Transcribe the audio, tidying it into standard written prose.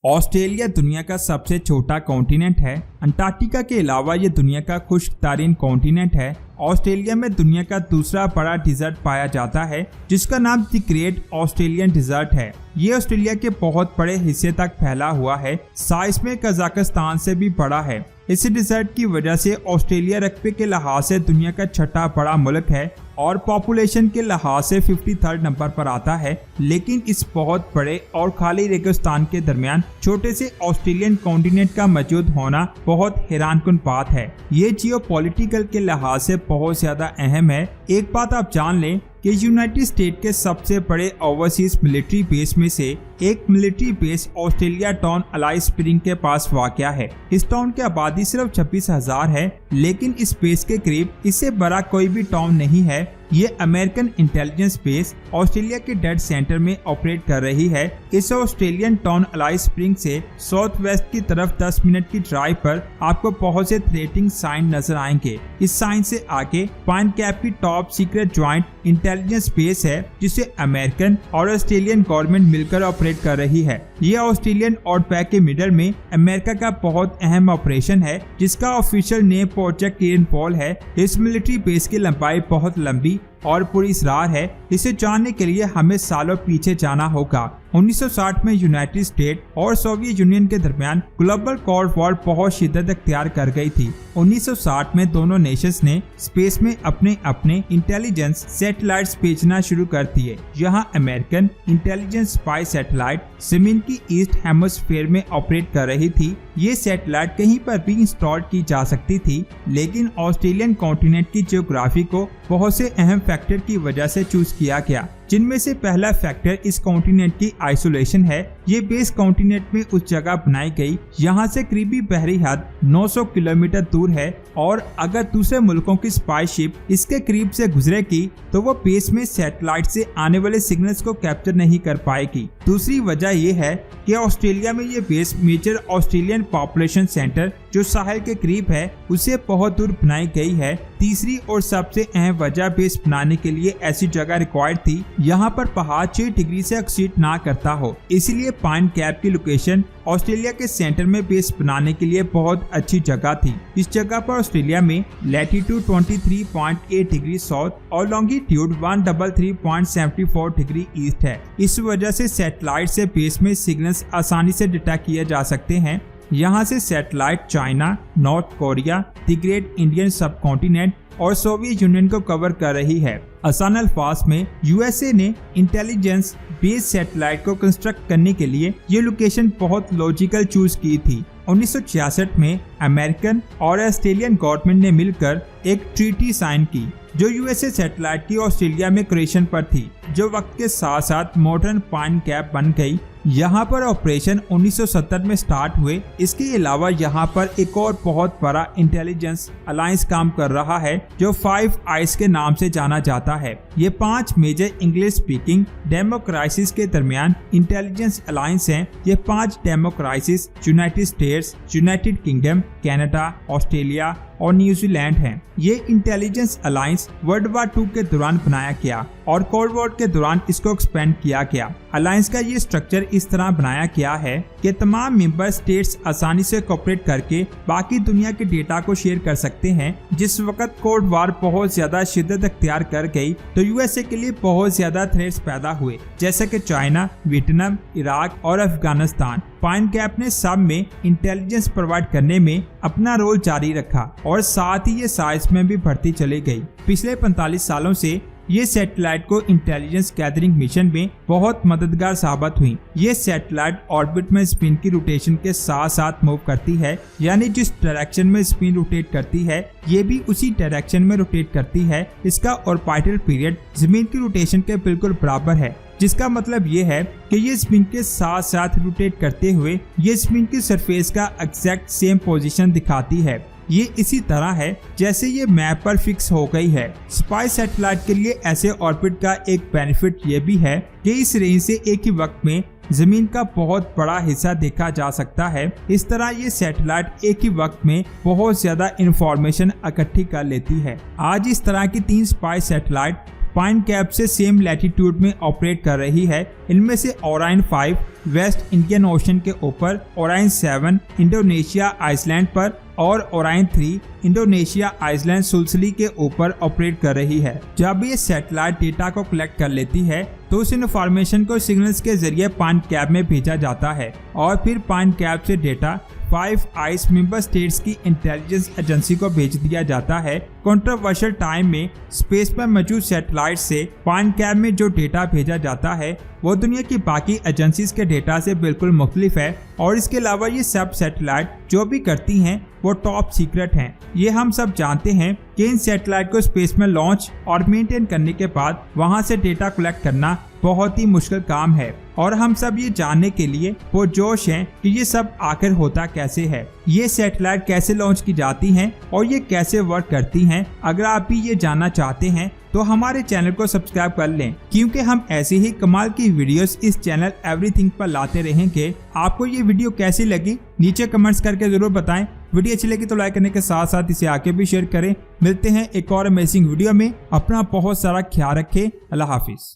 Australia दुनिया का सबसे छोटा कॉन्टिनेंट है। अंटार्कटिका के अलावा ये दुनिया का खुश्कतरीन कॉन्टिनेंट है। ऑस्ट्रेलिया में दुनिया का दूसरा बड़ा डिजर्ट पाया जाता है जिसका नाम द ग्रेट ऑस्ट्रेलियन डिजर्ट है। ये ऑस्ट्रेलिया के बहुत बड़े हिस्से तक फैला हुआ है, साइज में कजाकिस्तान से भी बड़ा है। इस डिजर्ट की वजह से ऑस्ट्रेलिया रकबे के लिहाज से दुनिया का छठा बड़ा मुल्क है और पॉपुलेशन के लिहाज से 53rd नंबर पर आता है। लेकिन इस बहुत बड़े और खाली रेगिस्तान के दरमियान छोटे से ऑस्ट्रेलियन कॉन्टिनेंट का मौजूद होना बहुत हैरानकुन बात है। ये जियोपॉलिटिकल के लिहाज से बहुत ज्यादा अहम है। एक बात आप जान लें कि यूनाइटेड स्टेट के सबसे बड़े ओवरसीज मिलिट्री बेस में से एक military base Australia town Alice spring के पास वाक़या है। इस टाउन की आबादी सिर्फ 26,000 है, लेकिन इस बेस के करीब इससे बड़ा कोई भी टाउन नहीं है। ये अमेरिकन इंटेलिजेंस बेस ऑस्ट्रेलिया के डेड सेंटर में ऑपरेट कर रही है। इस ऑस्ट्रेलियन टाउन अलाइस स्प्रिंग से साउथ वेस्ट की तरफ 10 मिनट की ड्राइव पर आपको बहुत से थ्रेटिंग साइन नजर आएंगे। इस साइन से आगे पाइन कैप की top secret joint intelligence base है जिसे अमेरिकन और ऑस्ट्रेलियन गवर्नमेंट मिलकर ऑपरेट कर रही है। ये ऑस्ट्रेलियन आउटबैक के मिडल में अमेरिका का बहुत अहम ऑपरेशन है जिसका ऑफिशियल नेम प्रोजेक्ट रेनफॉल है। इस मिलिट्री बेस की लंबाई बहुत लंबी और पुरअसरार है। इसे जानने के लिए हमें सालों पीछे जाना होगा। 1960 में यूनाइटेड स्टेट और सोवियत यूनियन के दरमियान ग्लोबल कोल्ड वॉर बहुत शिद्दत अख्तियार कर गई थी। 1960 में दोनों नेशंस ने स्पेस में अपने अपने इंटेलिजेंस सैटेलाइट्स भेजना शुरू कर दिए। यहाँ अमेरिकन इंटेलिजेंस स्पाई सैटेलाइट जमीन की ईस्ट हेमिस्फीयर में ऑपरेट कर रही थी। ये सैटेलाइट कहीं पर भी इंस्टॉल की जा सकती थी, लेकिन ऑस्ट्रेलियन कॉन्टिनेंट की जियोग्राफी को बहुत से अहम फैक्टर की वजह से चूज किया गया, जिनमें से पहला फैक्टर इस कॉन्टिनेंट की आइसोलेशन है। ये बेस कॉन्टिनेंट में उस जगह बनाई गई यहाँ से करीबी बहरी हद 900 किलोमीटर दूर है और अगर दूसरे मुल्कों की स्पाई शिप इसके करीब से गुजरेगी तो वो बेस में सैटेलाइट से आने वाले सिग्नल्स को कैप्चर नहीं कर पाएगी। दूसरी वजह यह है कि ऑस्ट्रेलिया में ये बेस मेजर ऑस्ट्रेलियन पॉपुलेशन सेंटर जो साहिल के करीब है उसे बहुत दूर बनाई गई है। तीसरी और सबसे अहम वजह बेस बनाने के लिए ऐसी जगह रिक्वायर्ड थी यहाँ पर पहाड़ 6 डिग्री से एक्सीड ना करता हो, इसलिए पाइन कैप की लोकेशन ऑस्ट्रेलिया के सेंटर में बेस बनाने के लिए बहुत अच्छी जगह थी। इस जगह पर ऑस्ट्रेलिया में लैटिट्यूड 23.8 डिग्री साउथ और लॉन्गिट्यूड 133.74 डिग्री ईस्ट है। इस वजह से सैटेलाइट से बेस में सिग्नल्स आसानी से डिटेक्ट किए जा सकते हैं। यहाँ से satellite China, north Korea, the great Indian सब कॉन्टिनेंट और सोवियत यूनियन को कवर कर रही है। आसान अल्फाज में यूएसए ने इंटेलिजेंस बेस सैटेलाइट को कंस्ट्रक्ट करने के लिए ये लोकेशन बहुत लॉजिकल चूज की थी। 1966 में अमेरिकन और ऑस्ट्रेलियन गवर्नमेंट ने मिलकर एक ट्रीटी साइन की जो यूएसए सैटेलाइट की ऑस्ट्रेलिया में क्रिएशन पर थी, जो वक्त के साथ साथ मॉडर्न पाइन कैप बन गई। यहाँ पर ऑपरेशन 1970 में स्टार्ट हुए। इसके अलावा यहाँ पर एक और बहुत बड़ा इंटेलिजेंस अलायंस काम कर रहा है जो 5 आइज के नाम से जाना जाता है। ये 5 मेजर इंग्लिश स्पीकिंग डेमोक्रेसीज के दरमियान इंटेलिजेंस अलायंस हैं। ये 5 democracies United states, United kingdom, Canada, Australia और न्यूजीलैंड हैं। ये इंटेलिजेंस अलायंस वर्ल्ड वार 2 के दौरान बनाया गया और कोल्ड वॉर के दौरान इसको एक्सपेंड किया गया। अलायंस का ये स्ट्रक्चर इस तरह बनाया गया है कि तमाम मेंबर स्टेट्स आसानी से कोऑपरेट करके बाकी दुनिया के डेटा को शेयर कर सकते हैं। जिस वक्त कोल्ड वॉर बहुत ज्यादा शिद्दत अख्तियार कर गई तो यूएसए के लिए बहुत ज्यादा थ्रेट्स पैदा हुए, जैसे कि चाइना, वियतनाम, इराक और अफगानिस्तान। पाइन कैप ने सब में इंटेलिजेंस प्रोवाइड करने में अपना रोल जारी रखा और साथ ही ये साइज में भी बढ़ती चली गई। पिछले 45 सालों से ये सैटेलाइट को इंटेलिजेंस गैदरिंग मिशन में बहुत मददगार साबित हुई। ये सैटेलाइट ऑर्बिट में स्पिन की रोटेशन के साथ साथ मूव करती है, यानी जिस डायरेक्शन में स्पिन रोटेट करती है ये भी उसी डायरेक्शन में रोटेट करती है। इसका ऑर्बिटल पीरियड जमीन की रोटेशन के बिल्कुल बराबर है, जिसका मतलब ये है कि ये स्पिन के साथ साथ रोटेट करते हुए ये स्पिन की सरफेस का एग्जैक्ट सेम पोजीशन दिखाती है। ये इसी तरह है जैसे ये मैप पर फिक्स हो गई है। स्पाई सैटेलाइट के लिए ऐसे ऑर्बिट का एक बेनिफिट ये भी है कि इस रेंज से एक ही वक्त में जमीन का बहुत बड़ा हिस्सा देखा जा सकता है। इस तरह ये सैटेलाइट एक ही वक्त में बहुत ज्यादा इंफॉर्मेशन इकट्ठी कर लेती है। आज इस तरह की 3 स्पाई सैटेलाइट पाइन कैप से सेम लैटिट्यूड में ऑपरेट कर रही है। इनमें से ओराइन 5 वेस्ट इंडियन ओशन के ऊपर, ओराइन 7 इंडोनेशिया आइसलैंड पर और ओराइन 3 इंडोनेशिया आइसलैंड सुल्सली के ऊपर ऑपरेट कर रही है। जब ये सैटेलाइट डेटा को कलेक्ट कर लेती है तो उस इन्फॉर्मेशन को सिग्नल्स के जरिए पाइन कैप में भेजा जाता है और फिर पाइन कैप से डेटा 5 आइस मेंबर स्टेट्स की इंटेलिजेंस एजेंसी को भेज दिया जाता है। कंट्रोवर्शियल टाइम में स्पेस पर मौजूद सैटेलाइट से पाइन कैप में जो डेटा भेजा जाता है वो दुनिया की बाकी एजेंसीज के डेटा से बिल्कुल मुख्तलिफ है और इसके अलावा ये सब सैटेलाइट जो भी करती हैं वो टॉप सीक्रेट हैं। ये हम सब जानते हैं कि इन सैटेलाइट को स्पेस में लॉन्च और मेंटेन करने के बाद वहां से डेटा कलेक्ट करना बहुत ही मुश्किल काम है और हम सब ये जानने के लिए पुरजोश हैं कि ये सब आखिर होता कैसे है, ये सैटेलाइट कैसे लॉन्च की जाती हैं और ये कैसे वर्क करती हैं। अगर आप भी ये जानना चाहते हैं तो हमारे चैनल को सब्सक्राइब कर लें, क्योंकि हम ऐसे ही कमाल की वीडियोस इस चैनल एवरीथिंग पर लाते रहेंगे। आपको ये वीडियो कैसी लगी नीचे कमेंट्स करके जरूर बताएं। वीडियो अच्छी लगी तो लाइक करने के साथ साथ इसे आगे भी शेयर करें। मिलते हैं एक और अमेजिंग वीडियो में। अपना बहुत सारा ख्याल रखें। अल्लाह हाफिज।